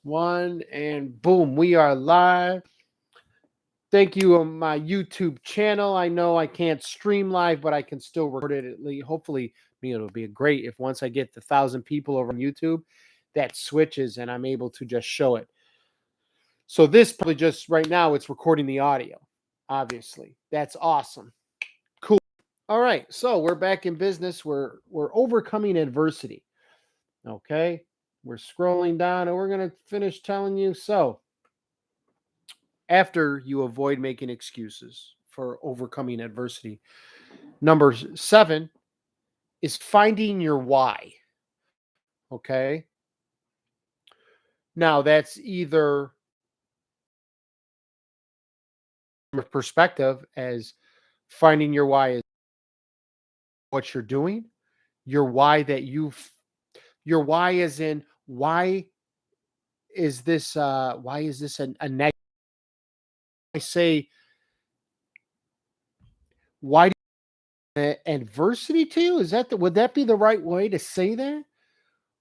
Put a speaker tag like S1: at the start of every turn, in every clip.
S1: One, and boom, we are live. Thank you on my YouTube channel. I know I can't stream live, but I can still record it at least. Hopefully, it'll be great if once I get the 1,000 people over on YouTube, that switches and I'm able to just show it. So this probably just right now it's recording the audio. Obviously, that's awesome. Cool. All right, so we're back in business. We're overcoming adversity. Okay, we're scrolling down and we're gonna finish telling you so. After you avoid making excuses for overcoming adversity. Number 7 is finding your why. Okay. Now, that's either from a perspective as finding your why is what you're doing, your why that your why is in why is this a negative? I say, why adversity to you? Is that would that be the right way to say that?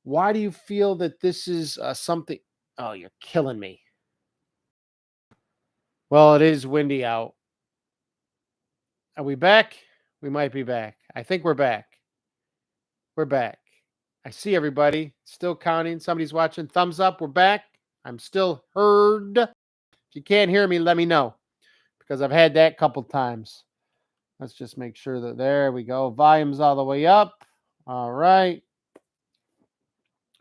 S1: Why do you feel that this is something? Oh, you're killing me. Well, it is windy out. Are we back? We might be back. I think we're back. We're back. I see everybody. Still counting. Somebody's watching. Thumbs up. We're back. I'm still heard. If you can't hear me, let me know because I've had that couple times. Let's just make sure that there we go. Volume's all the way up. All right.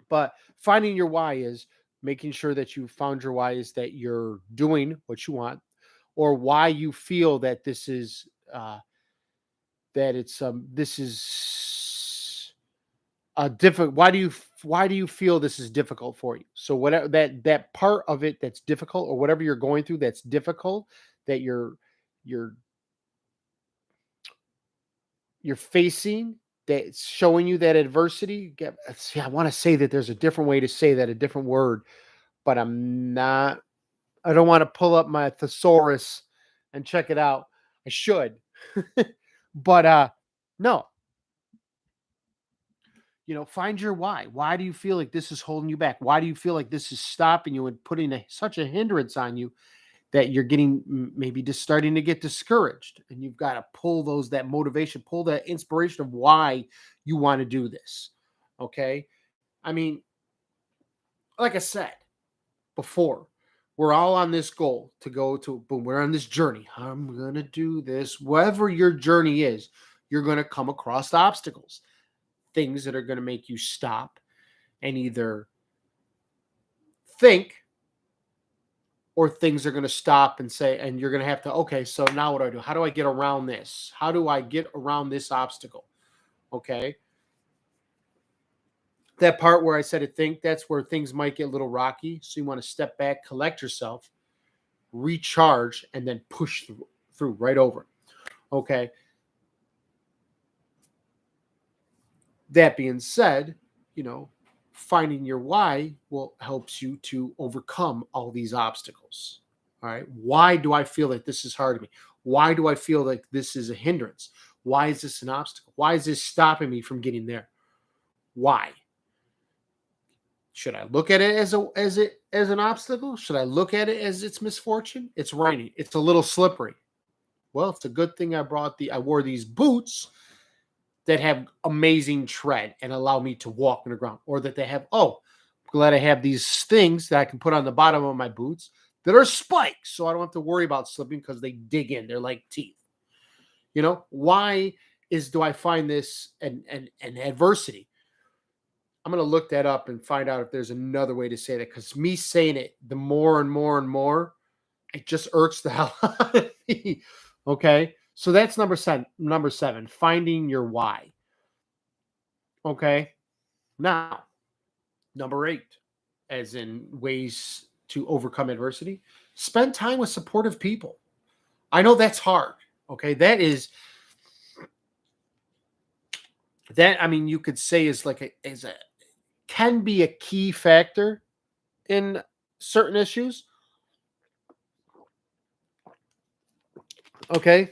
S1: But finding your why is making sure that you found your why is that you're doing what you want, or why you feel that this is that it's this is a difficult. Why do you feel this is difficult for you? So whatever that part of it that's difficult, or whatever you're going through that's difficult, that you're you're facing, that's showing you that adversity. See, I want to say that there's a different way to say that, a different word, but I'm not. I don't want to pull up my thesaurus and check it out. I should, but no. Find your why. Why do you feel like this is holding you back? Why do you feel like this is stopping you and putting such a hindrance on you that you're getting maybe just starting to get discouraged? And you've got to pull that motivation, pull that inspiration of why you want to do this. Okay. I mean, like I said before, we're all on this goal to go to, but we're on this journey. I'm going to do this. Whatever your journey is, you're going to come across obstacles, things that are going to make you stop and either think, or things are going to stop and say, and you're going to have to, okay, so now what do I do? How do I get around this? How do I get around this obstacle? Okay. That part where I said to think, that's where things might get a little rocky. So you want to step back, collect yourself, recharge, and then push through right over. Okay. That being said, finding your why will helps you to overcome all these obstacles. All right. Why do I feel like this is hard to me? Why do I feel like this is a hindrance? Why is this an obstacle? Why is this stopping me from getting there? Why? Should I look at it as an obstacle? Should I look at it as it's misfortune? It's raining. It's a little slippery. Well, it's a good thing I wore these boots that have amazing tread and allow me to walk on the ground, or that they have, glad I have these things that I can put on the bottom of my boots that are spikes, so I don't have to worry about slipping because they dig in. They're like teeth. Why do I find this an adversity? I'm going to look that up and find out if there's another way to say that, because me saying it the more and more and more, it just irks the hell out of me. Okay. So that's number 7, finding your why. Okay. Now, number 8, as in ways to overcome adversity, spend time with supportive people. I know that's hard. Okay. I mean, you could say is like can be a key factor in certain issues. Okay.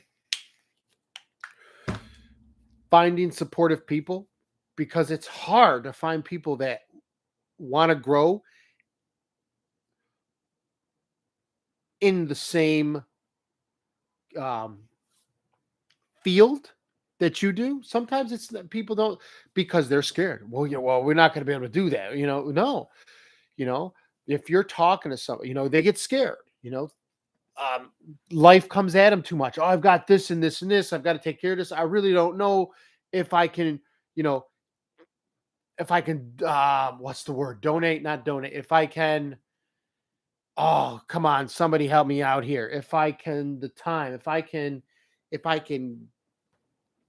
S1: Finding supportive people, because it's hard to find people that want to grow in the same um, field that you do. Sometimes it's that people don't because they're scared. Well, well, we're not going to be able to do that. No, you know, if you're talking to somebody, they get scared. Um, Life comes at them too much. Oh, I've got this and this and this. I've got to take care of this. I really don't know if I can, you know, if I can. What's the word? Donate, not donate. If I can. Oh, come on, somebody help me out here. If I can, the time. If I can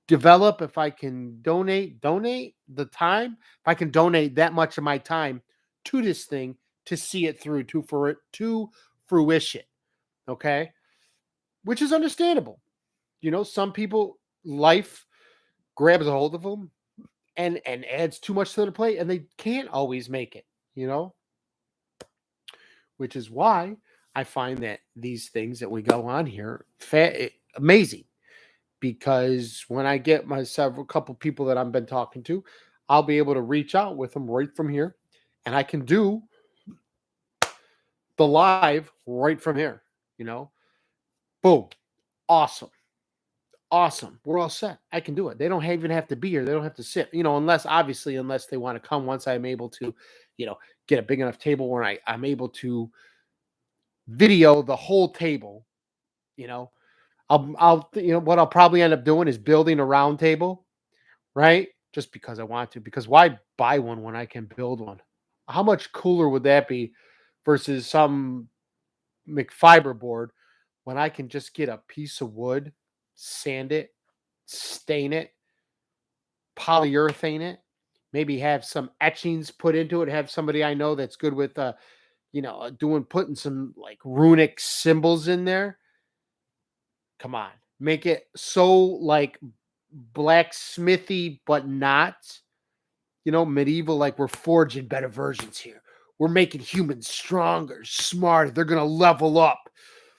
S1: develop, if I can donate the time, if I can donate that much of my time to this thing to see it through for it to fruition. Okay. Which is understandable. Some people life grabs a hold of them and adds too much to their plate and they can't always make it, which is why I find that these things that we go on here amazing because when I get my several couple people that I've been talking to, I'll be able to reach out with them right from here and I can do the live right from here, you know. Boom. Awesome. Awesome. We're all set. I can do it. They don't even have to be here. They don't have to sit, unless they want to come once I'm able to, get a big enough table where I'm able to video the whole table, you know. What I'll probably end up doing is building a round table, right? Just because I want to, because why buy one when I can build one? How much cooler would that be versus some McFiber board when I can just get a piece of wood, sand it, stain it, polyurethane it, maybe have some etchings put into it, have somebody I know that's good with putting some like runic symbols in there. Come on. Make it so like blacksmithy but not, medieval, like we're forging better versions here. We're making humans stronger, smarter. They're going to level up.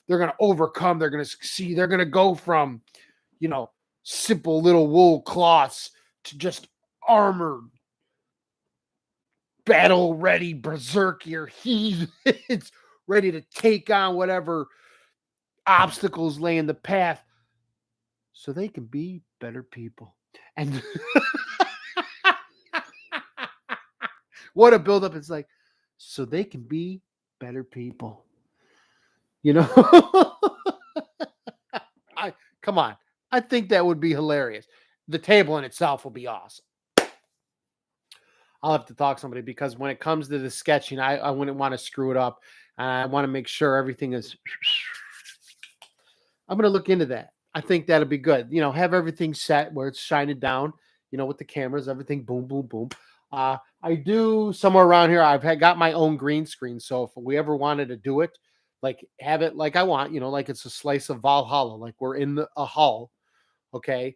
S1: They're going to overcome. They're going to succeed. They're going to go from, simple little wool cloths to just armored, battle ready berserker heathens ready to take on whatever obstacles lay in the path so they can be better people. And what a buildup. It's like, so they can be better people. I Come on. I think that would be hilarious. The table in itself will be awesome. I'll have to talk to somebody because when it comes to the sketching, I wouldn't want to screw it up. I want to make sure everything is. I'm going to look into that. I think that'll be good. Have everything set where it's shining down, with the cameras, everything boom, boom, boom. I do somewhere around here. Got my own green screen. So if we ever wanted to do it, like have it like I want, like it's a slice of Valhalla, like we're in a hall. Okay.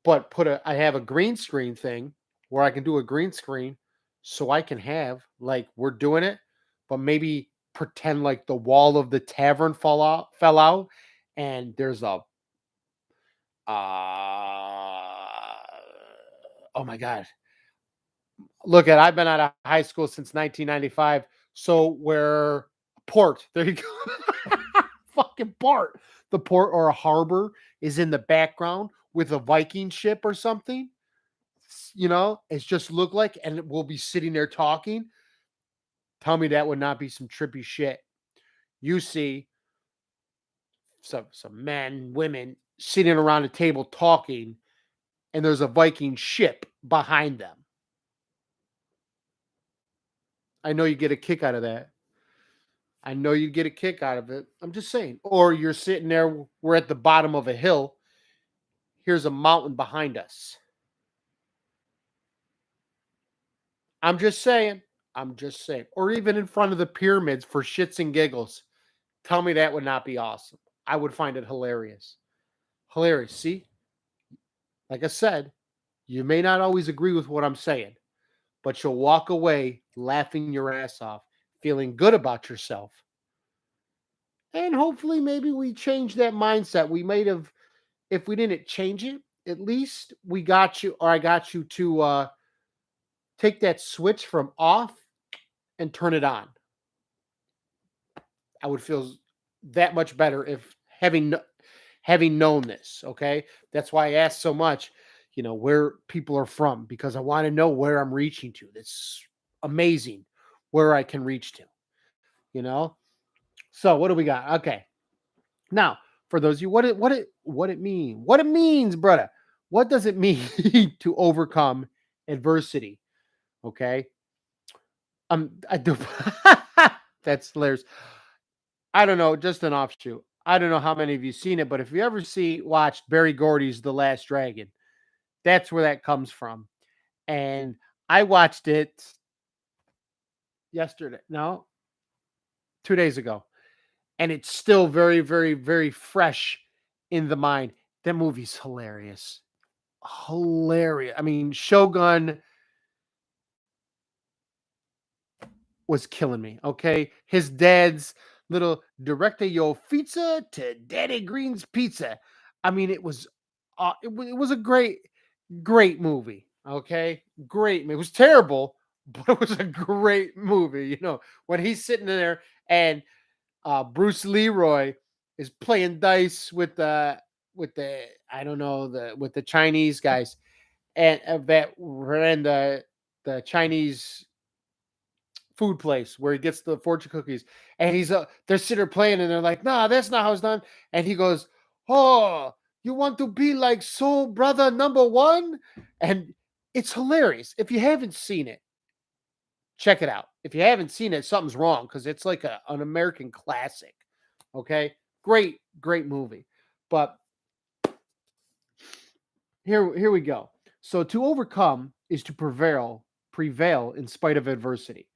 S1: But I have a green screen thing where I can do a green screen so I can have like we're doing it, but maybe pretend like the wall of the tavern fell out and there's a oh my god. I've been out of high school since 1995. So where port, there you go. Fucking port. The port or a harbor is in the background with a Viking ship or something. It's just look like, and we'll be sitting there talking. Tell me that would not be some trippy shit. You see some men, women sitting around a table talking, and there's a Viking ship behind them. I know you get a kick out of that. I know you get a kick out of it. I'm just saying. Or you're sitting there, we're at the bottom of a hill. Here's a mountain behind us. I'm just saying. I'm just saying. Or even in front of the pyramids for shits and giggles. Tell me that would not be awesome. I would find it hilarious. Hilarious. See, like I said, you may not always agree with what I'm saying, but you'll walk away laughing your ass off, feeling good about yourself. And hopefully, maybe we change that mindset. We might have, if we didn't change it, at least we got you, or I got you to take that switch from off and turn it on. I would feel that much better if having known this. Okay, that's why I ask so much, where people are from, because I want to know where I'm reaching to. That's amazing where I can reach to. You know. So what do we got? Okay, now for those of you, what it means, brother. What does it mean to overcome adversity? Okay, I do. That's hilarious. I don't know, just an offshoot. I don't know how many of you seen it, but if you ever watched Barry Gordy's The Last Dragon, that's where that comes from. And I watched it yesterday. No, 2 days ago. And it's still very, very, very fresh in the mind. That movie's hilarious. Hilarious. I mean, Shogun was killing me. Okay. His dad's little director yo pizza to Daddy Green's pizza. I mean, it was a great movie. Okay. Great. It was terrible, but it was a great movie. When he's sitting there and Bruce Leroy is playing dice with the I don't know with the Chinese guys and that ran the Chinese food place where he gets the fortune cookies, and they're sitting there playing, and they're like, "Nah, that's not how it's done." And he goes, "Oh, you want to be like Soul Brother number one?" And it's hilarious. If you haven't seen it, check it out. If you haven't seen it, something's wrong because it's like an American classic. Okay, great movie. But here we go. So to overcome is to prevail in spite of adversity.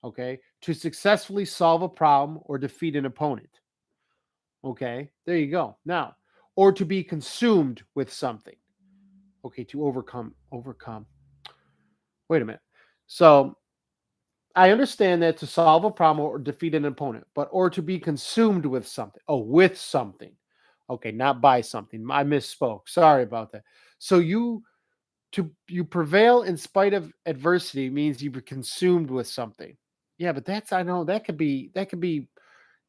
S1: Okay, to successfully solve a problem or defeat an opponent. Okay, there you go. Now, or to be consumed with something. Okay, to overcome. Wait a minute. So I understand that to solve a problem or defeat an opponent, but or to be consumed with something. Oh, with something. Okay, not by something. I misspoke. Sorry about that. So you prevail in spite of adversity means you were consumed with something. Yeah, but I know that could be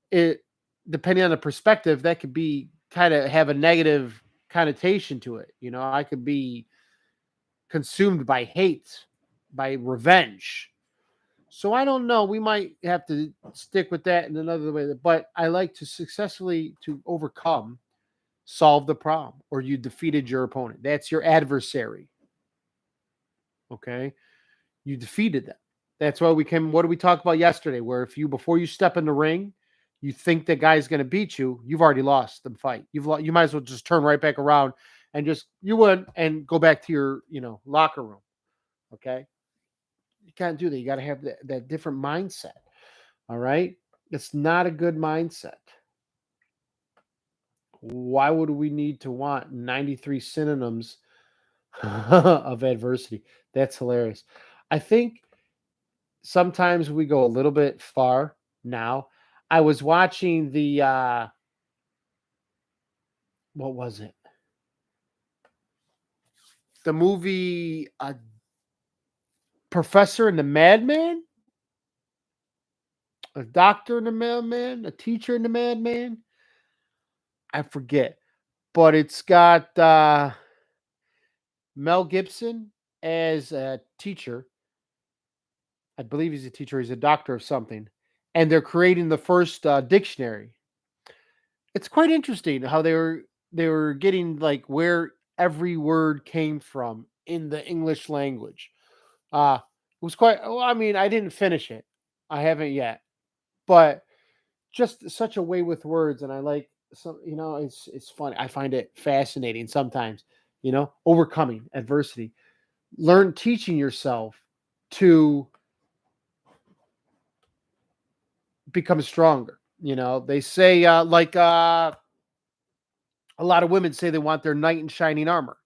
S1: it, depending on the perspective, that could be kind of have a negative connotation to it. I could be consumed by hate, by revenge. So I don't know. We might have to stick with that in another way. But I like to successfully to overcome, solve the problem, or you defeated your opponent. That's your adversary. Okay, you defeated them. That's why we came. What did we talk about yesterday? Where if you before you step in the ring, you think the guy's going to beat you, you've already lost the fight. You might as well just turn right back around and just you win and go back to your locker room. Okay, you can't do that. You got to have that different mindset. All right, it's not a good mindset. Why would we need to want 93 synonyms of adversity? That's hilarious. I think sometimes we go a little bit far now. I was watching the what was it? The movie Professor and the Madman? A doctor and the madman? A teacher and the madman? I forget. But it's got Mel Gibson as a teacher. I believe he's a teacher. He's a doctor of something. And they're creating the first dictionary. It's quite interesting how they were getting like where every word came from in the English language. It was quite. Well, I mean, I didn't finish it. I haven't yet, but just such a way with words, and I like some. It's funny. I find it fascinating sometimes. Overcoming adversity, teaching yourself to become stronger. They say a lot of women say they want their knight in shining armor.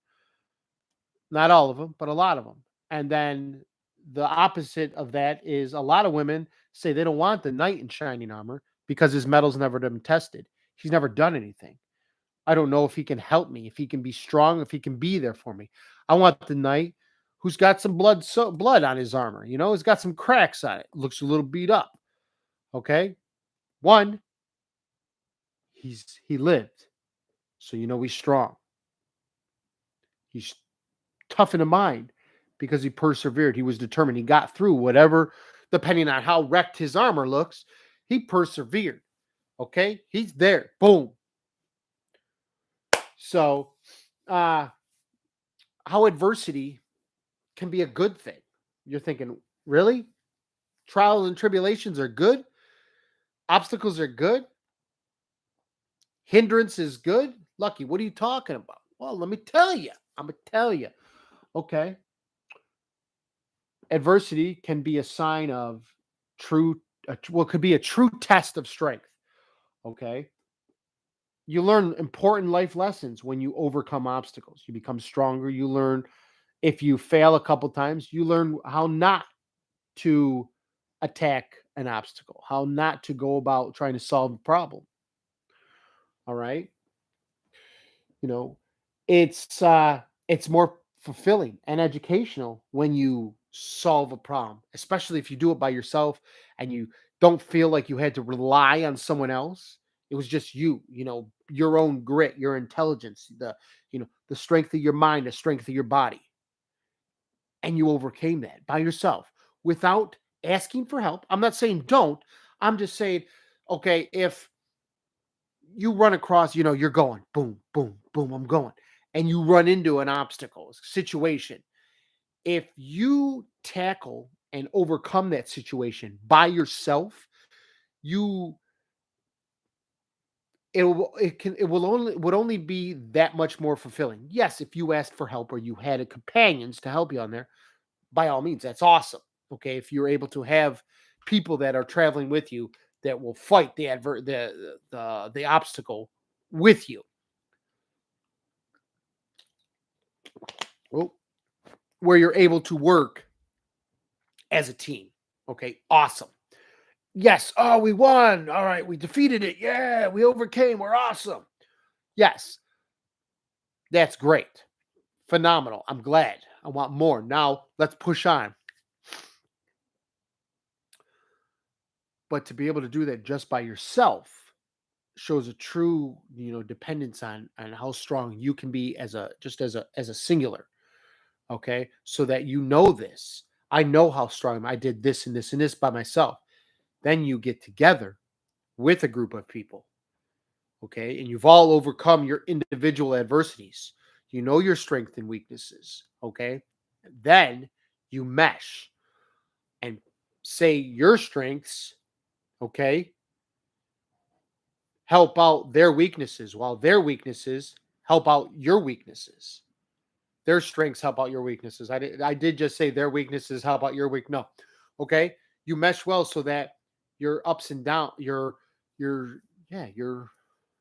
S1: Not all of them, but a lot of them. And then the opposite of that is a lot of women say they don't want the knight in shining armor because his metal's never been tested. He's never done anything. I don't know if he can help me, if he can be strong, if he can be there for me. I want the knight who's got some blood on his armor. He's got some cracks on it. Looks a little beat up. Okay, one. he lived. So you know he's strong. He's tough in the mind because he persevered. He was determined. He got through whatever, depending on how wrecked his armor looks, he persevered. Okay? He's there. Boom. So how adversity can be a good thing. You're thinking, really? Trials and tribulations are good? Obstacles are good? Hindrance is good? Lucky, what are you talking about? Well, let me tell you. I'm going to tell you. Okay. Adversity can be a sign of it could be a true test of strength. Okay. You learn important life lessons when you overcome obstacles. You become stronger. You learn, if you fail a couple times, you learn how not to attack an obstacle, how not to go about trying to solve a problem. All right. You know, it's more fulfilling and educational when you solve a problem, especially if you do it by yourself and you don't feel like you had to rely on someone else. It was just you, your own grit, your intelligence, the strength of your mind, the strength of your body. And you overcame that by yourself without asking for help. I'm not saying don't. I'm just saying, okay, if you run across, you're going boom, boom, boom, I'm going, and you run into an obstacle situation. If you tackle and overcome that situation by yourself, you would only be that much more fulfilling. Yes, if you asked for help or you had companions to help you on there, by all means, that's awesome. Okay, if you're able to have people that are traveling with you that will fight the obstacle with you. Well, where you're able to work as a team. Okay, awesome. Yes, oh, we won. All right, we defeated it. Yeah, we overcame. We're awesome. Yes, that's great. Phenomenal. I'm glad. I want more. Now, let's push on. But to be able to do that just by yourself shows a true, dependence on how strong you can be as a singular. Okay, so that this. I know how strong I did this and this and this by myself. Then you get together with a group of people. Okay, and you've all overcome your individual adversities. You know your strengths and weaknesses. Okay, then you mesh and say your strengths. Okay, help out their weaknesses, while their weaknesses help out your weaknesses. Their strengths help out your weaknesses. I did just say their weaknesses help out your weak. No. Okay. You mesh well so that your ups and down, your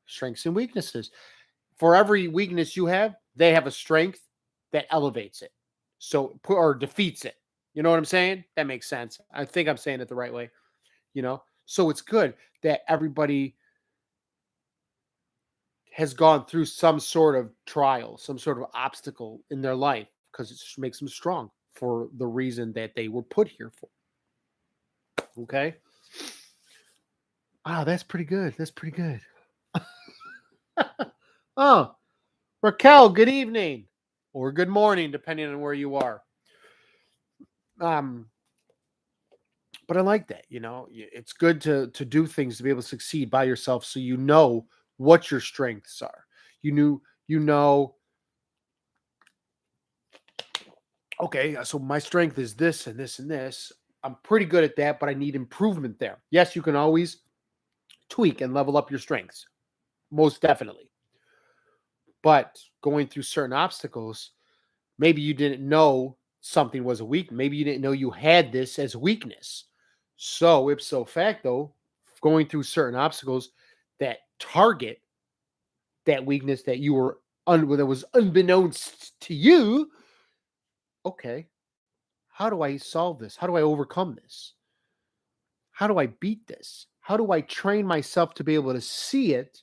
S1: strengths and weaknesses. For every weakness you have, they have a strength that elevates it. So or defeats it. You know what I'm saying? That makes sense. I think I'm saying it the right way. So it's good that everybody has gone through some sort of trial, some sort of obstacle in their life, because it makes them strong for the reason that they were put here for. Okay. Wow, that's pretty good. That's pretty good. Oh, Raquel, good evening or good morning, depending on where you are. But I like that. It's good to do things to be able to succeed by yourself, so you know what your strengths are. You know. Okay, so my strength is this and this and this. I'm pretty good at that, but I need improvement there. Yes, you can always tweak and level up your strengths, most definitely. But going through certain obstacles, maybe you didn't know something was a weak. Maybe you didn't know you had this as a weakness. So ipso facto, going through certain obstacles that target that weakness that you were that was unbeknownst to you. Okay, how do I solve this? How do I overcome this? How do I beat this? How do I train myself to be able to see it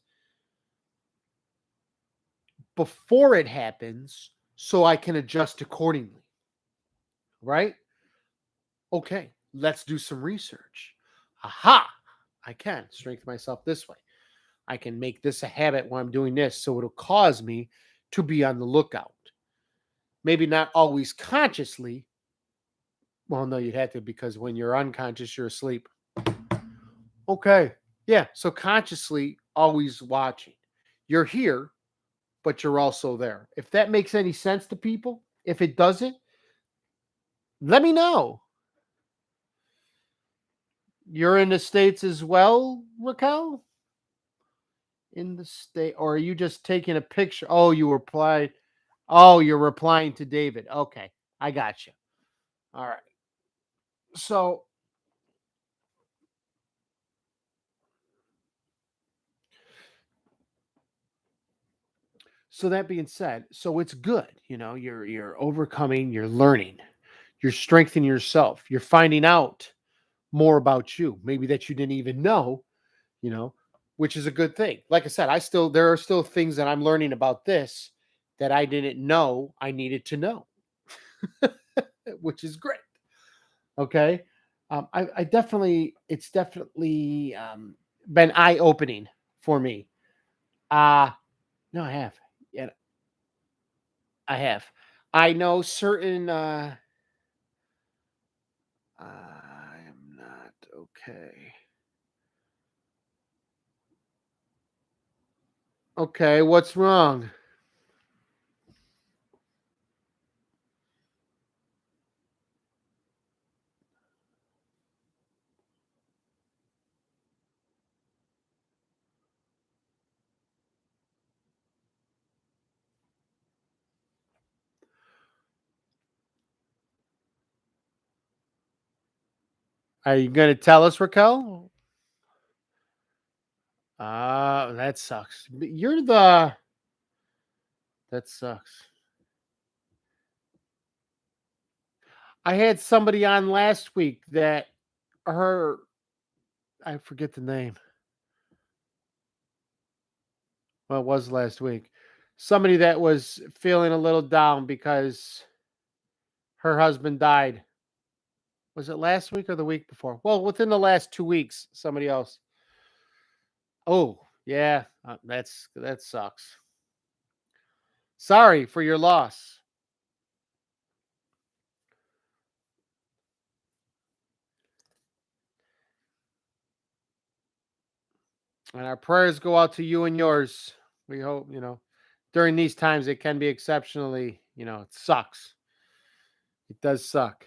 S1: before it happens so I can adjust accordingly? Right? Okay, let's do some research. Aha! I can strengthen myself this way. I can make this a habit when I'm doing this. So it'll cause me to be on the lookout. Maybe not always consciously. Well, no, you'd have to because when you're unconscious, you're asleep. Okay. Yeah. So consciously always watching. You're here, but you're also there. If that makes any sense to people, if it doesn't, let me know. You're in the States as well, Raquel? In the state, or are you just taking a picture? Oh, you replied. Oh, you're replying to David. Okay, I got you. All right. So, so that being said, so it's good. You're overcoming. You're learning. You're strengthening yourself. You're finding out more about you, maybe that you didn't even know. You know, which is a good thing. Like I said, there are still things that I'm learning about this that I didn't know I needed to know, which is great. Okay. I definitely, it's definitely been eye opening for me. Uh, no, I have. Yeah, I have. I know certain, I am not okay. Okay. What's wrong? Are you going to tell us, Raquel? That sucks. That sucks. I had somebody on last week that her, I forget the name. Well, it was last week. Somebody that was feeling a little down because her husband died. Was it last week or the week before? Well, within the last 2 weeks, somebody else. Oh, yeah, that sucks. Sorry for your loss. And our prayers go out to you and yours. We hope, during these times it can be exceptionally, it sucks. It does suck.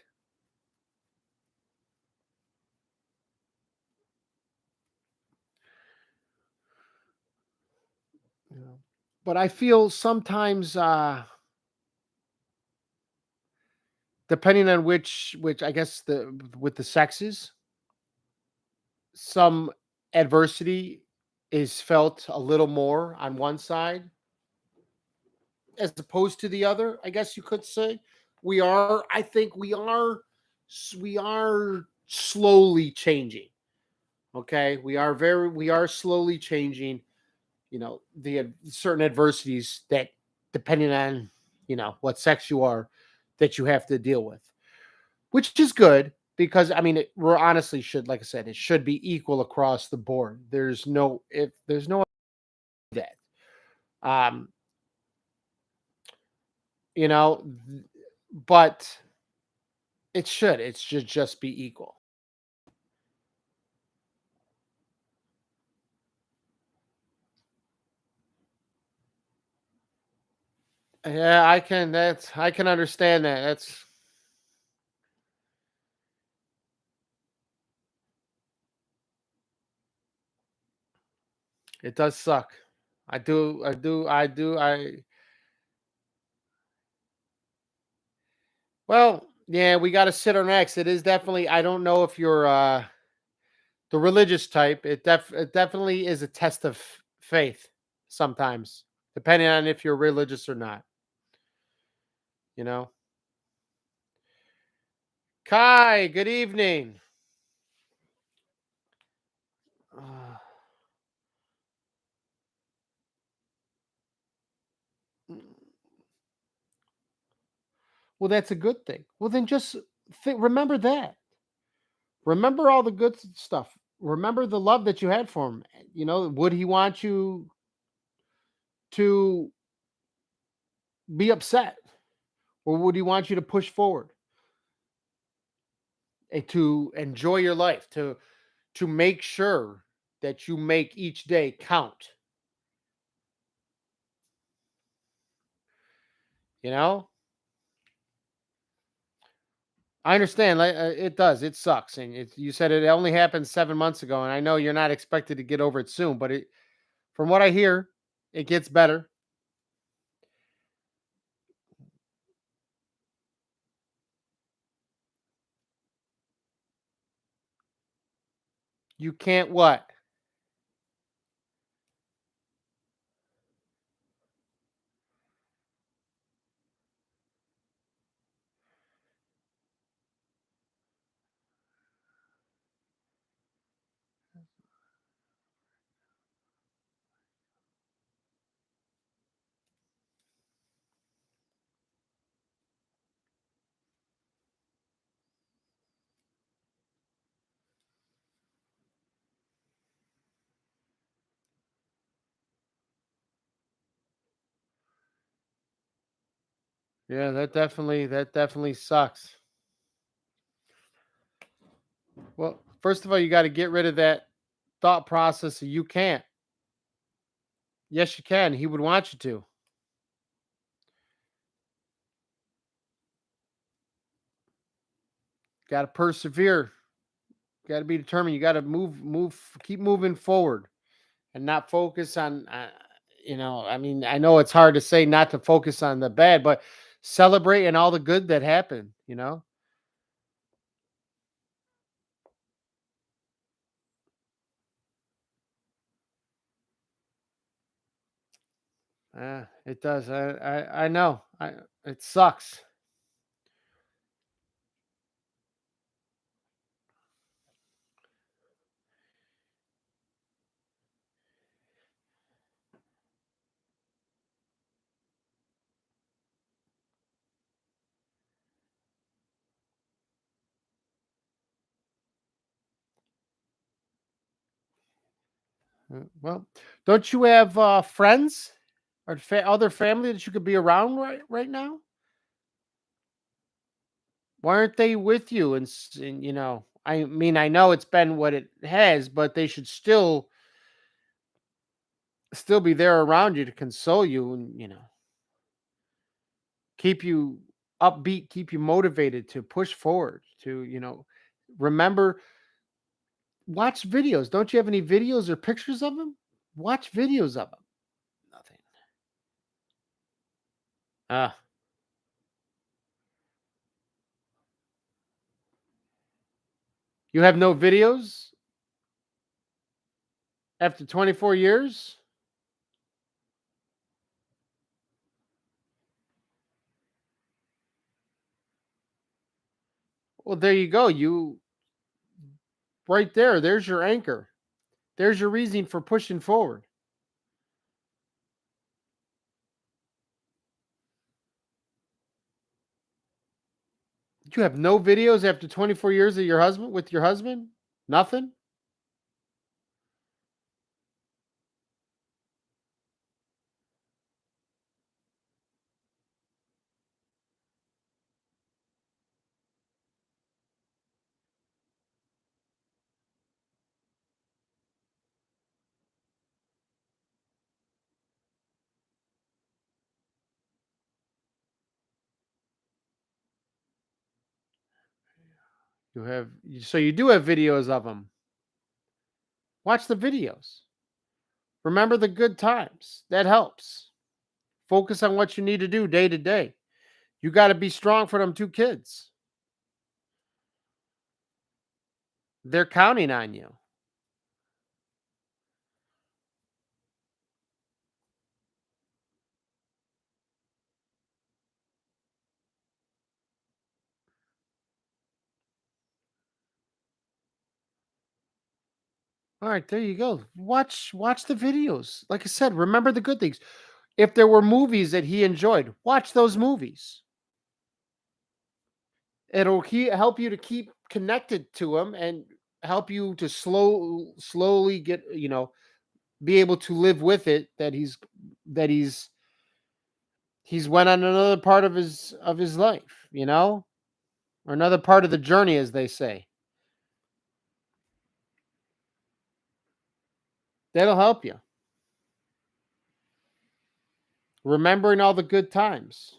S1: You know. But I feel sometimes depending on which I guess the with the sexes, some adversity is felt a little more on one side as opposed to the other, I guess you could say. I think we are slowly changing. Okay? We are slowly changing, the certain adversities that depending on, what sex you are that you have to deal with, which is good because I mean, we're honestly should, like I said, it should be equal across the board. There's no that, um, you know, but it should just be equal. Yeah, I can understand that. It does suck. Well, yeah, we got to sit our necks. It is definitely. I don't know if you're the religious type. It definitely is a test of faith sometimes, depending on if you're religious or not. You know, Kai. Good evening. Uh, well, that's a good thing. Well, then just remember that. Remember all the good stuff. remember the love that you had for him. Would he want you to be upset, or would he want you to push forward and to enjoy your life, to make sure that you make each day count? You know, I understand. Like, it does. It sucks, and you said it only happened 7 months ago, and I know you're not expected to get over it soon, but from what I hear, it gets better. You can't what? Yeah, that definitely sucks. Well, first of all, you got to get rid of that thought process of you can't. Yes, you can. He would want you to. Got to persevere. Got to be determined. You got to keep moving forward, and not focus on. I mean, I know it's hard to say not to focus on the bad, but celebrate and all the good that happened. It does. I know. It sucks. Well, don't you have friends or other family that you could be around right now? Why aren't they with you? I mean, I know it's been what it has, but they should still be there around you to console you and keep you upbeat, keep you motivated to push forward. To remember, watch videos. Don't you have any videos or pictures of them? Watch videos of them. Nothing. Ah, you have no videos after 24 years? Well, there you go. You right there. There's your anchor. There's your reason for pushing forward. You have no videos after 24 years of your husband? Nothing? So you do have videos of them. Watch the videos. Remember the good times. That helps. Focus on what you need to do day to day. You got to be strong for them two kids. They're counting on you. All right, there you go. Watch the videos. Like I said, remember the good things. If there were movies that he enjoyed, watch those movies. It'll help you to keep connected to him and help you to slowly get, be able to live with it, that that he's went on another part of his life, or another part of the journey, as they say. That'll help you. Remembering all the good times.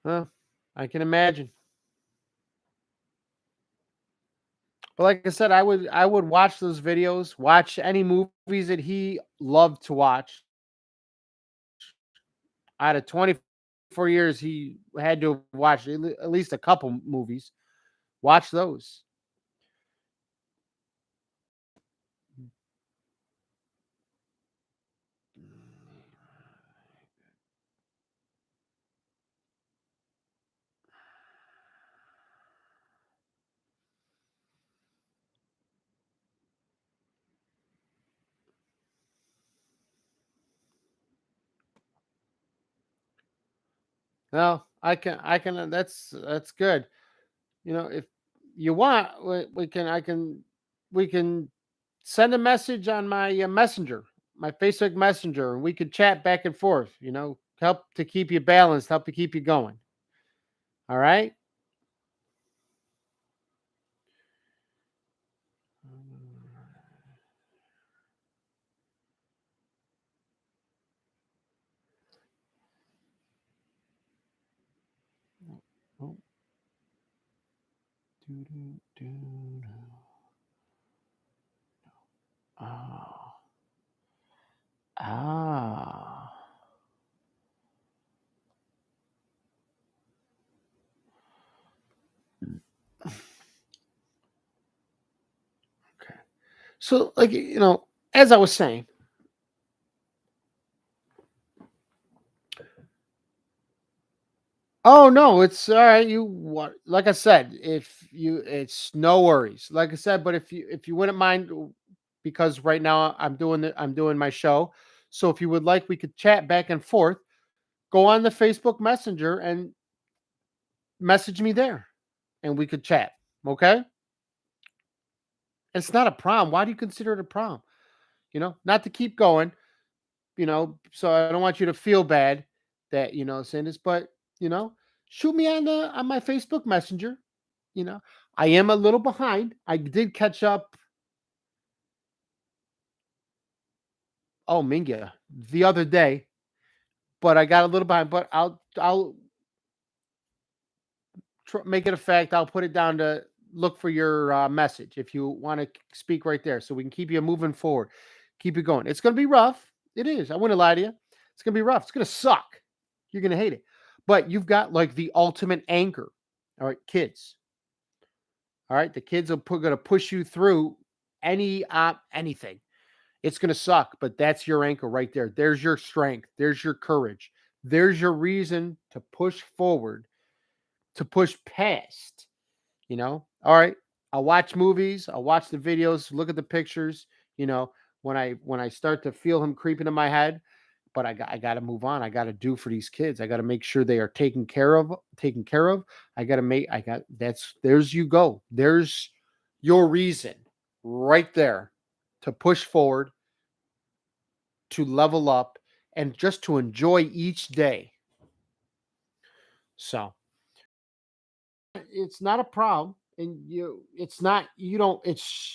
S1: Well, I can imagine. But like I said, I would watch those videos, watch any movies that he loved to watch. Out of 24 years, he had to have watched at least a couple movies. Watch those. Well, I can. That's good. If you want, we can send a message on my messenger, my Facebook Messenger, and we could chat back and forth. Help to keep you balanced, help to keep you going. All right. Oh, doo, doo, doo, doo. Oh. Ah. Okay. So, like, as I was saying, oh no, it's all right. You what? Like I said, if you, it's no worries. Like I said, but if you wouldn't mind, because right now I'm doing my show. So if you would like, we could chat back and forth. Go on the Facebook Messenger and message me there, and we could chat. Okay? It's not a problem. Why do you consider it a problem? Not to keep going. So I don't want you to feel bad that saying this, but you know, shoot me on my Facebook Messenger. You know, I am a little behind. I did catch up. Oh, Minga, the other day, but I got a little behind. But I'll make it a fact. I'll put it down to look for your message if you want to speak right there, so we can keep you moving forward, keep you going. It's going to be rough. It is. I wouldn't lie to you. It's going to be rough. It's going to suck. You're going to hate it, but you've got like the ultimate anchor. All right, kids. All right, the kids are going to push you through anything. It's going to suck, but that's your anchor right there. There's your strength. There's your courage. There's your reason to push forward, to push past. All right, I'll watch movies, I'll watch the videos, look at the pictures. When I start to feel him creeping in my head, but I got to move on. I got to do for these kids. I got to make sure they are taken care of. There's you go. There's your reason right there to push forward, to level up, and just to enjoy each day. So it's not a problem, and it's not, you don't,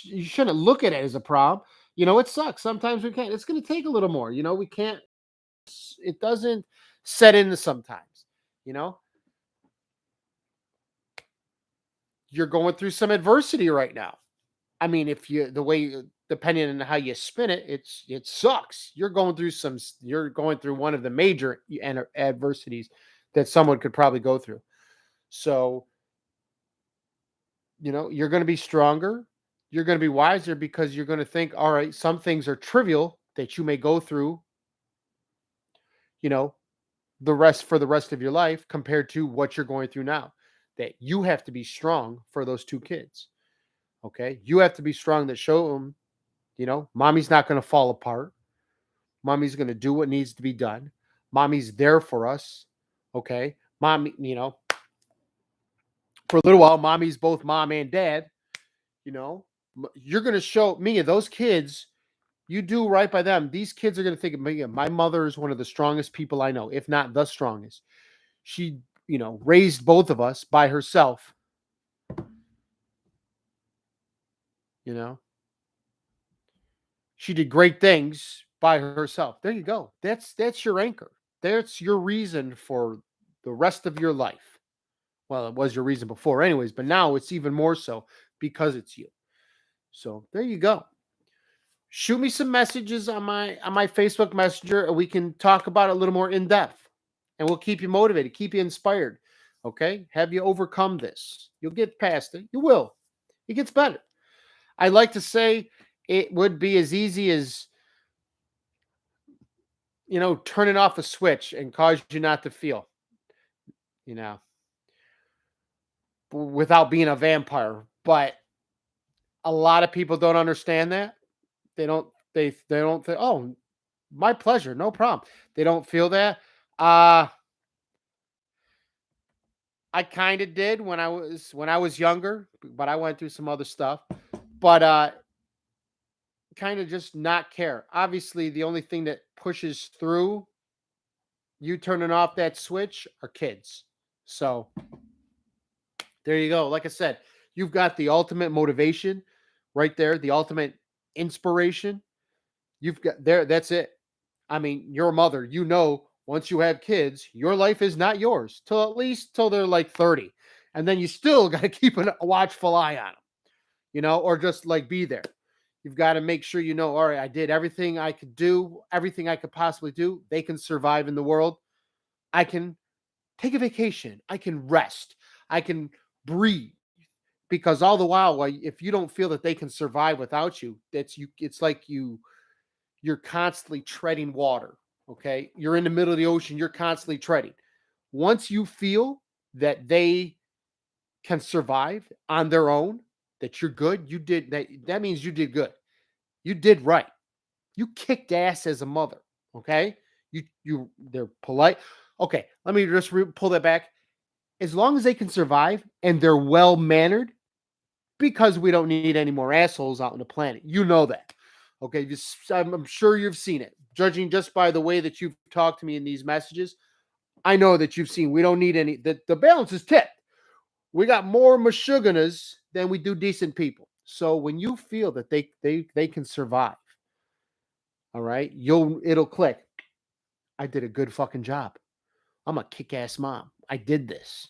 S1: you shouldn't look at it as a problem. It sucks. Sometimes we can't, it's going to take a little more. We can't, it doesn't set in sometimes. You know, you're going through some adversity right now. I mean, if you, depending on how you spin it, it sucks. You're going through one of the major adversities that someone could probably go through. So, you're going to be stronger. You're going to be wiser because you're going to think, all right, some things are trivial that you may go through, you know, the rest of your life compared to what you're going through now. That you have to be strong for those two kids. Okay? You have to be strong to show them, mommy's not going to fall apart. Mommy's going to do what needs to be done. Mommy's there for us. Okay? Mommy, for a little while, mommy's both mom and dad. You're going to show me and those kids, you do right by them. These kids are going to think of me. My mother is one of the strongest people I know, if not the strongest. She, raised both of us by herself. You know, she did great things by herself. There you go. That's your anchor. That's your reason for the rest of your life. Well, it was your reason before anyways, but now it's even more so because it's you. So there you go. Shoot me some messages on my Facebook Messenger, and we can talk about it a little more in depth. And we'll keep you motivated, keep you inspired. Okay? Have you overcome this? You'll get past it. You will. It gets better. I like to say it would be as easy as, turning off a switch and cause you not to feel, you know, without being a vampire. But a lot of people don't understand that. They don't think, oh, my pleasure, no problem. They don't feel that. I kind of did when I was younger, but I went through some other stuff. But kind of just not care. Obviously, the only thing that pushes through you turning off that switch are kids. So there you go. Like I said, you've got the ultimate motivation right there, the ultimate inspiration. You've got there. That's it. I mean, you're a mother. Once you have kids, your life is not yours till at least till they're like 30. And then you still got to keep a watchful eye on them, or just like be there. You've got to make sure all right, I did everything I could do, everything I could possibly do. They can survive in the world. I can take a vacation. I can rest. I can breathe. Because all the while, if you don't feel that they can survive without you, it's like you're constantly treading water. Okay. You're in the middle of the ocean. You're constantly treading. Once you feel that they can survive on their own, that you're good, you did that. That means you did good. You did right. You kicked ass as a mother. Okay. They're polite. Okay. Let me just pull that back. As long as they can survive and they're well mannered, because we don't need any more assholes out on the planet. You know that. Okay. I'm sure you've seen it. Judging just by the way that you've talked to me in these messages, I know that you've seen we don't need any. The balance is tipped. We got more mashuganas than we do decent people. So when you feel that they can survive, all right, it'll click. I did a good fucking job. I'm a kick-ass mom. I did this.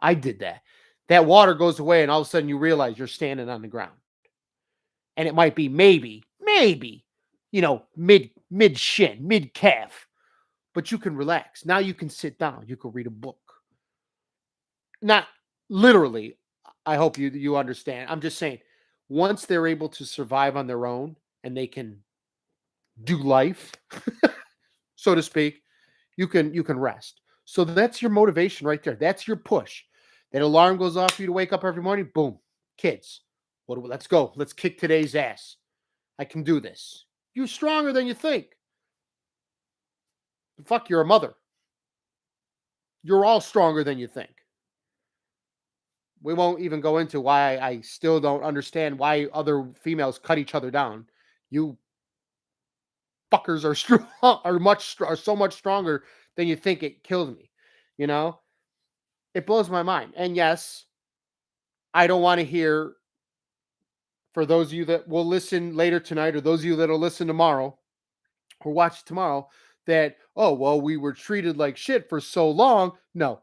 S1: I did that. That water goes away, and all of a sudden you realize you're standing on the ground. And it might be maybe, mid shin, mid calf. But you can relax. Now you can sit down. You can read a book. Not literally. I hope you understand. I'm just saying, once they're able to survive on their own and they can do life, so to speak, you can rest. So that's your motivation right there. That's your push. That alarm goes off for you to wake up every morning. Boom. Kids, let's go. Let's kick today's ass. I can do this. You're stronger than you think. Fuck, you're a mother. You're all stronger than you think. We won't even go into why I still don't understand why other females cut each other down. You fuckers are strong, are so much stronger than you think. It kills me. It blows my mind. And yes, I don't want to hear, for those of you that will listen later tonight, or those of you that'll listen tomorrow or watch tomorrow, that, oh, well, we were treated like shit for so long. No,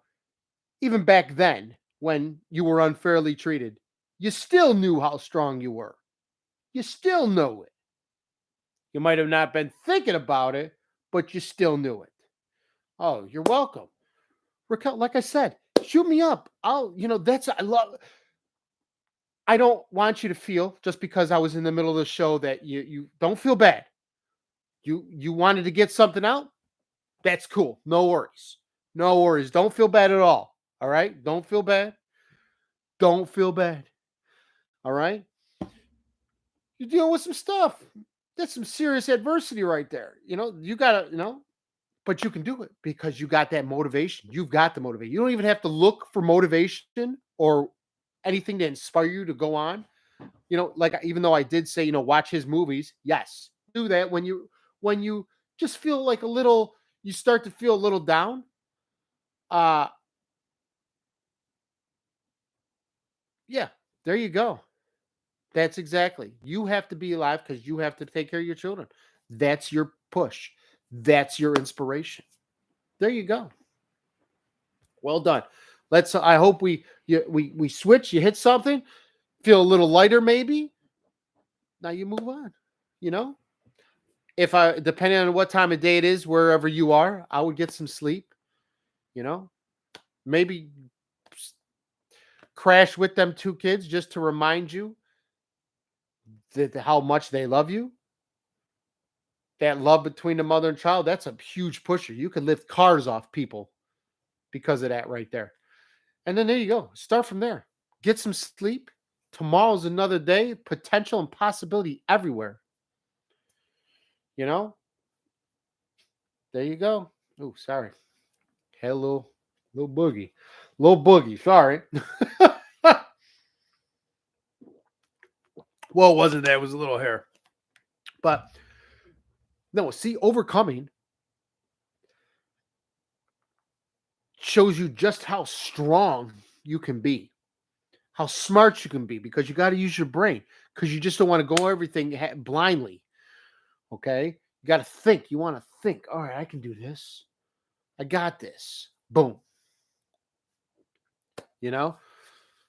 S1: even back then, when you were unfairly treated, you still knew how strong you were. You still know it. You might have not been thinking about it, but you still knew it. Oh, you're welcome. Raquel, like I said, shoot me up. I love I don't want you to feel just because I was in the middle of the show that you don't feel bad. You wanted to get something out? That's cool. No worries. No worries. Don't feel bad at all. All right? Don't feel bad. Don't feel bad. All right? You're dealing with some stuff. That's some serious adversity right there. You got to, but you can do it because you got that motivation. You've got the motivation. You don't even have to look for motivation or anything to inspire you to go on. Like even though I did say, watch his movies, yes, do that when you just feel like you start to feel a little down. Uh yeah, there you go. That's exactly. You have to be alive because you have to take care of your children. That's your push. That's your inspiration. There you go. Well done. I hope we switch. You hit something, feel a little lighter, maybe. Now you move on. You know, if I depending on what time of day it is, wherever you are, I would get some sleep. You know, maybe crash with them two kids just to remind you that how much they love you. That love between the mother and child, that's a huge pusher. You can lift cars off people because of that right there. And then there you go. Start from there. Get some sleep. Tomorrow's another day. Potential and possibility everywhere. You know? There you go. Oh, sorry. Hello. Little boogie. Little boogie. Sorry. Well, it wasn't that. It was a little hair. But no, see, overcoming shows you just how strong you can be, how smart you can be, because you got to use your brain because you just don't want to go everything blindly. Okay. You got to think. You want to think, all right, I can do this. I got this. Boom. You know?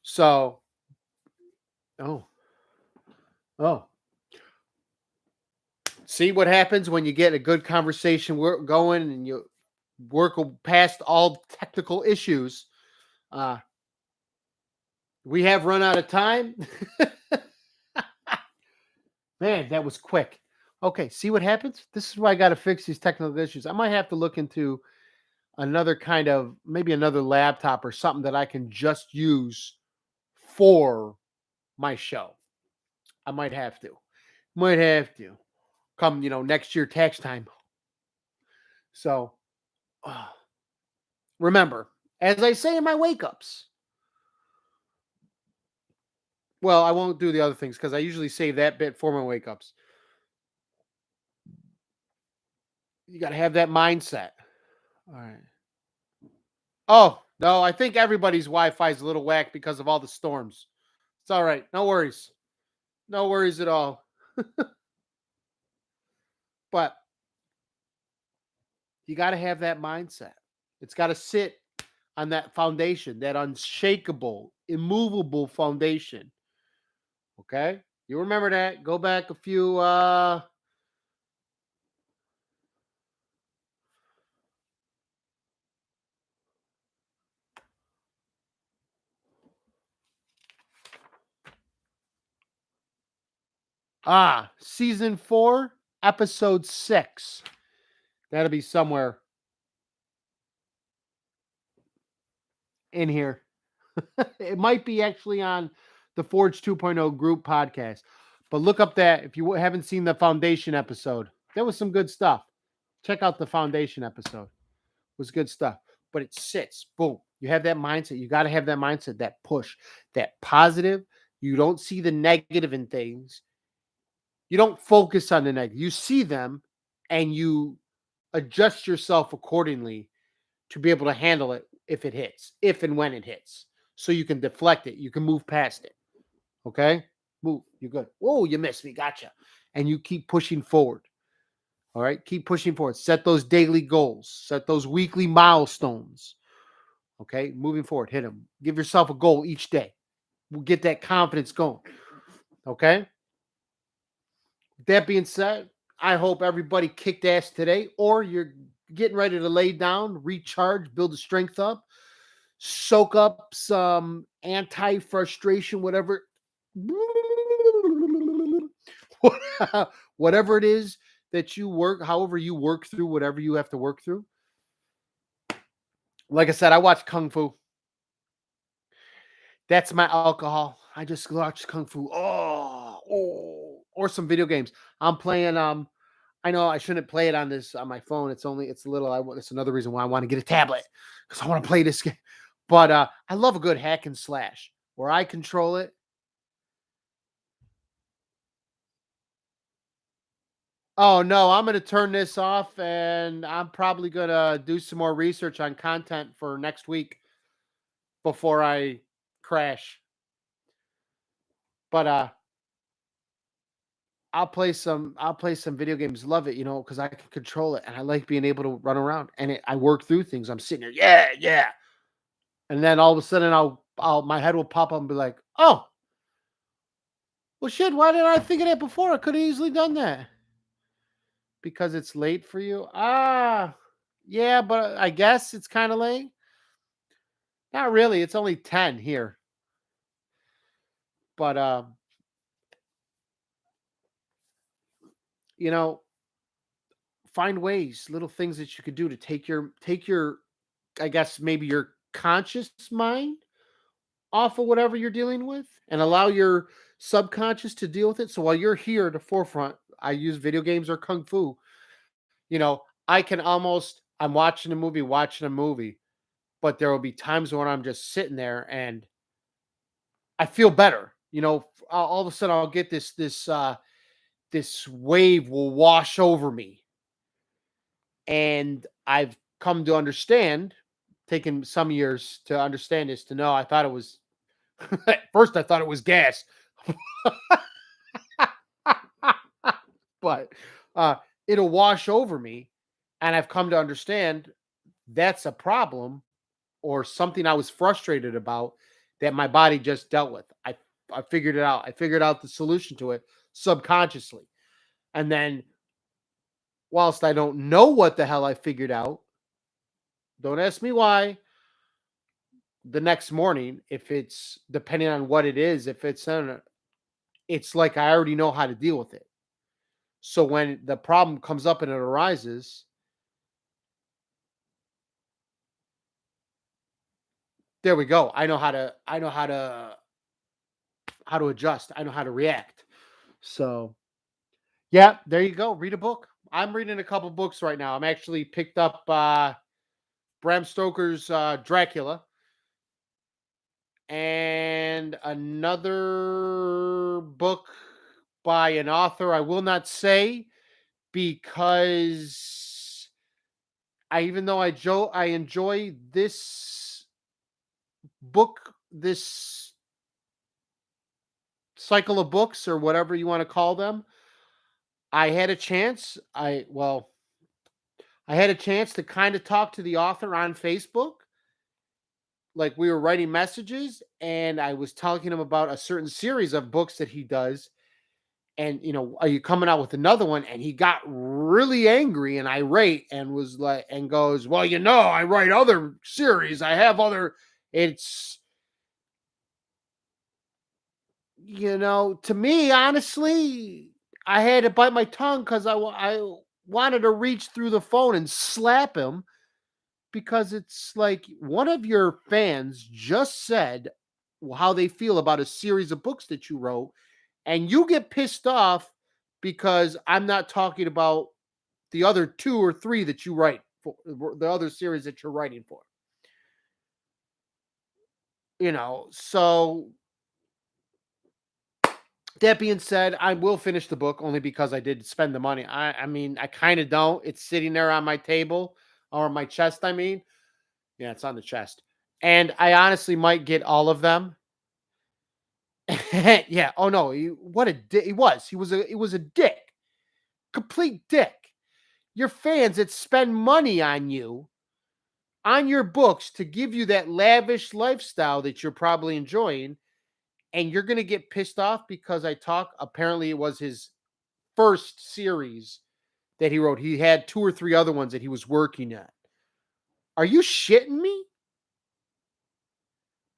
S1: So, oh, oh. See what happens when you get a good conversation going and you work past all technical issues. We have run out of time. Man, that was quick. Okay, see what happens? This is why I got to fix these technical issues. I might have to look into another kind of maybe another laptop or something that I can just use for my show. I might have to. Might have to. Come, next year tax time. So, remember, as I say in my wake ups, well, I won't do the other things because I usually save that bit for my wake ups. You got to have that mindset. All right. Oh, no, I think everybody's Wi-Fi is a little whack because of all the storms. It's all right. No worries. No worries at all. But you got to have that mindset. It's got to sit on that foundation, that unshakable, immovable foundation. Okay? You remember that. Go back a few season 4, episode 6. That'll be somewhere in here. It might be actually on the Forge 2.0 group podcast. But look up that if you haven't seen the foundation episode. That was some good stuff. Check out the foundation episode. It was good stuff. But it sits. Boom. You have that mindset. You got to have that mindset, that push, that positive. You don't see the negative in things. You don't focus on the negative. You see them and you adjust yourself accordingly to be able to handle it if it hits, if and when it hits. So you can deflect it. You can move past it. Okay? Move. You're good. Whoa, you missed me. Gotcha. And you keep pushing forward. All right? Keep pushing forward. Set those daily goals. Set those weekly milestones. Okay? Moving forward. Hit them. Give yourself a goal each day. We'll get that confidence going. Okay? That being said, I hope everybody kicked ass today, or you're getting ready to lay down, recharge, build the strength up, soak up some anti-frustration, whatever whatever it is that you work, however you work through whatever you have to work through. Like I said, I watch Kung Fu. That's my alcohol. I just watch Kung Fu. Or some video games. I'm playing. I know I shouldn't play it on this on my phone. It's a little. It's another reason why I want to get a tablet because I want to play this game. But I love a good hack and slash where I control it. Oh no, I'm gonna turn this off and I'm probably gonna do some more research on content for next week before I crash. But I'll play some video games. Love it, because I can control it and I like being able to run around and I work through things. I'm sitting there, yeah, yeah. And then all of a sudden I'll my head will pop up and be like, oh, well shit, why didn't I think of that before? I could have easily done that. Because it's late for you. Yeah, but I guess it's kind of late. Not really. It's only 10 here. But you know, find ways, little things that you could do to take your I guess maybe your conscious mind off of whatever you're dealing with and allow your subconscious to deal with it. So while you're here at the forefront, I use video games or kung fu, I can I'm watching a movie, but there will be times when I'm just sitting there and I feel better. All of a sudden I'll get this wave will wash over me. And I've come to understand, taken some years to understand this, to know I thought it was at first I thought it was gas. But it'll wash over me. And I've come to understand that's a problem or something I was frustrated about that my body just dealt with. I figured it out. I figured out the solution to it subconsciously. And then whilst I don't know what the hell I figured out, don't ask me why. The next morning, if it's depending on what it is, if it's like I already know how to deal with it. So when the problem comes up and it arises, there we go. I know how to adjust. I know how to react. So yeah, there you go. Read a book. I'm reading a couple books right now. I'm actually picked up Bram Stoker's Dracula and another book by an author I will not say because even though I enjoy this book, this cycle of books or whatever you want to call them, I had a chance. I had a chance to kind of talk to the author on Facebook. Like we were writing messages and I was telling him about a certain series of books that he does. And, are you coming out with another one? And he got really angry and irate and was like, and goes, well, I write other series. I have other, it's, to me, honestly, I had to bite my tongue because I wanted to reach through the phone and slap him because it's like one of your fans just said how they feel about a series of books that you wrote, and you get pissed off because I'm not talking about the other two or three that you write for the other series that you're writing for. So that being said, I will finish the book only because I did spend the money. I mean, I kind of don't. It's sitting there on my table or my chest, I mean. Yeah, it's on the chest. And I honestly might get all of them. Yeah. Oh no, what a dick he was. He was a dick. Complete dick. Your fans that spend money on you, on your books to give you that lavish lifestyle that you're probably enjoying, and you're going to get pissed off because I talk. Apparently, it was his first series that he wrote. He had two or three other ones that he was working on. Are you shitting me?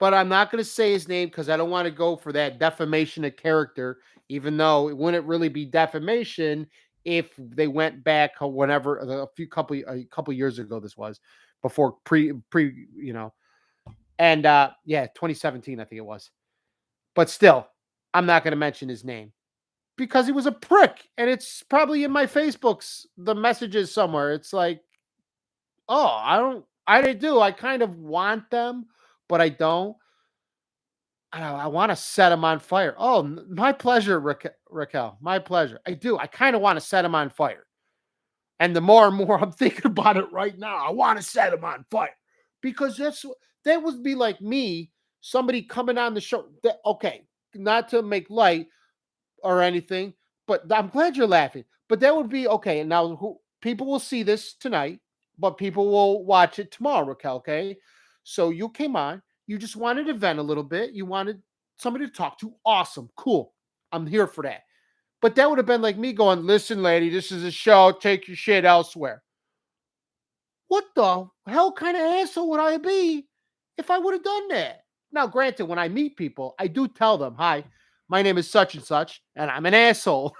S1: but I'm not going to say his name because I don't want to go for that defamation of character, even though it wouldn't really be defamation if they went back whenever a couple years ago this was before and yeah, 2017 I think it was. But still, I'm not going to mention his name because he was a prick, and it's probably in my Facebook's the messages somewhere. It's like, oh, I kind of want them, but I don't. I want to set him on fire. Oh, my pleasure, Raquel. My pleasure. I do. I kind of want to set him on fire. And the more and more I'm thinking about it right now, I want to set him on fire because that would be like me, somebody coming on the show. Okay, not to make light or anything, but I'm glad you're laughing. But that would be okay. And now people will see this tonight, but people will watch it tomorrow, Raquel. Okay, so you came on. You just wanted to vent a little bit. You wanted somebody to talk to. Awesome, cool. I'm here for that. But that would have been like me going, "Listen, lady, this is a show. Take your shit elsewhere." What the hell kind of asshole would I be if I would have done that? Now, granted, when I meet people, I do tell them, "Hi, my name is such and such, and I'm an asshole."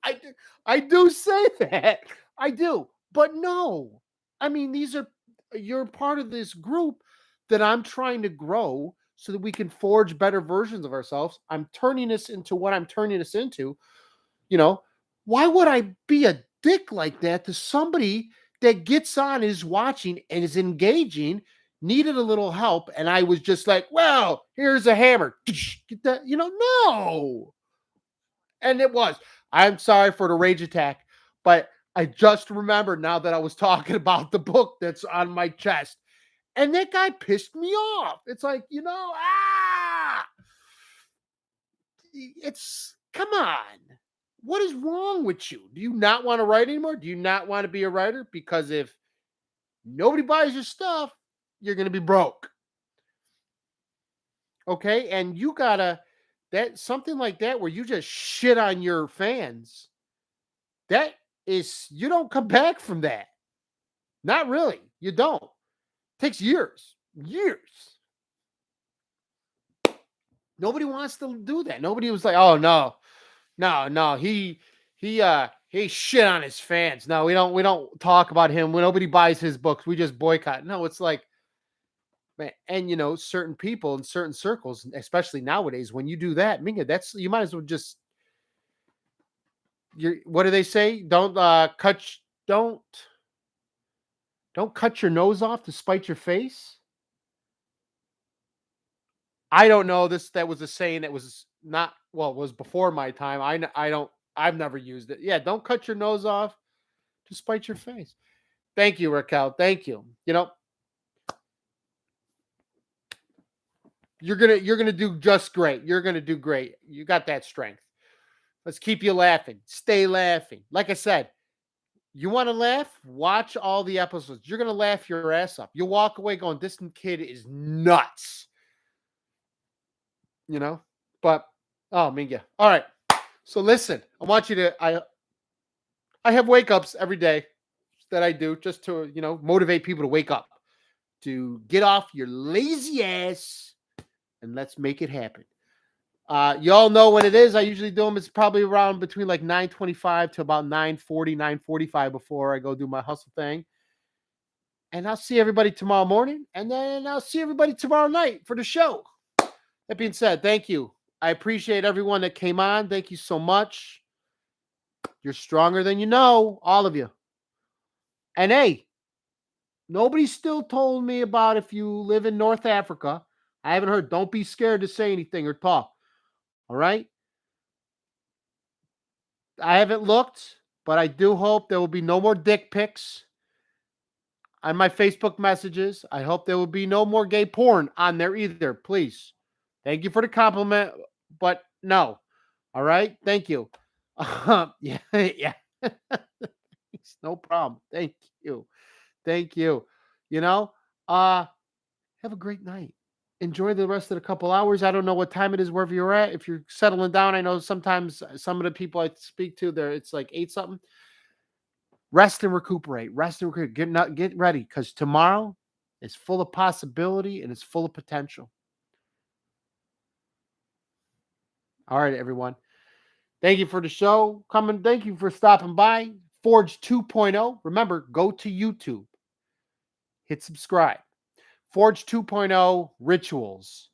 S1: I do, I do say that. I do. But no. I mean, you're part of this group that I'm trying to grow so that we can forge better versions of ourselves. I'm turning this into what I'm turning this into. You know, why would I be a dick like that to somebody that gets on, is watching, and is engaging, needed a little help, and I was just like, well, here's a hammer. Get that, no. And it was. I'm sorry for the rage attack, but I just remembered now that I was talking about the book that's on my chest. And that guy pissed me off. It's like, it's come on. What is wrong with you? Do you not want to write anymore? Do you not want to be a writer? Because if nobody buys your stuff, you're going to be broke. Okay? And you gotta, that something like that where you just shit on your fans, that is, you don't come back from that. Not really. You don't. It takes years. Years. Nobody wants to do that. Nobody was like, oh no, he shit on his fans. No, we don't talk about him. When nobody buys his books, we just boycott. No, it's like, man, and certain people in certain circles, especially nowadays, when you do that, Minga, that's, you might as well just, what do they say? Don't cut your nose off to spite your face. I don't know this. That was a saying that was not, well, it was before my time. I've never used it. Yeah, don't cut your nose off to spite your face. Thank you, Raquel. Thank you. You're gonna do just great. You're gonna do great. You got that strength. Let's keep you laughing. Stay laughing. Like I said, you want to laugh? Watch all the episodes. You're gonna laugh your ass up. You'll walk away going, "This kid is nuts." But oh, Minga. All right. So listen, I want you to. I have wake ups every day that I do just to motivate people to wake up, to get off your lazy ass, and let's make it happen. Y'all know when it is. I usually do them. It's probably around between like 9:25 to about 9:40, 9:45 before I go do my hustle thing. And I'll see everybody tomorrow morning, and then I'll see everybody tomorrow night for the show. That being said, thank you. I appreciate everyone that came on. Thank you so much. You're stronger than you know, all of you. And hey, nobody still told me about if you live in North Africa. I haven't heard. Don't be scared to say anything or talk. All right? I haven't looked, but I do hope there will be no more dick pics on my Facebook messages. I hope there will be no more gay porn on there either. Please. Thank you for the compliment, but no. All right? Thank you. Yeah, yeah. No problem. Thank you. Thank you. Have a great night. Enjoy the rest of the couple hours. I don't know what time it is wherever you're at. If you're settling down, I know sometimes some of the people I speak to there, it's like 8 something. Rest and recuperate. Get ready because tomorrow is full of possibility and it's full of potential. All right, everyone. Thank you for the show coming. Thank you for stopping by. Forge 2.0. Remember, go to YouTube. Hit subscribe. Forge 2.0 rituals.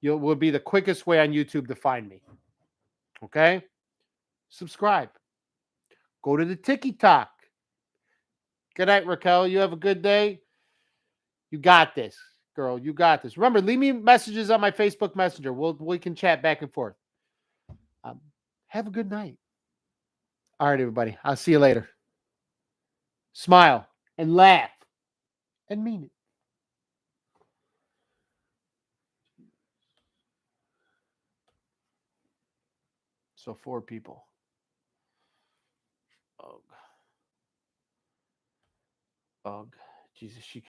S1: Will be the quickest way on YouTube to find me. Okay? Subscribe. Go to the TikTok. Good night, Raquel. You have a good day. You got this, girl. You got this. Remember, leave me messages on my Facebook Messenger. We can chat back and forth. Have a good night. All right, everybody. I'll see you later. Smile and laugh and mean it. So 4 people. Ugh. Jesus, she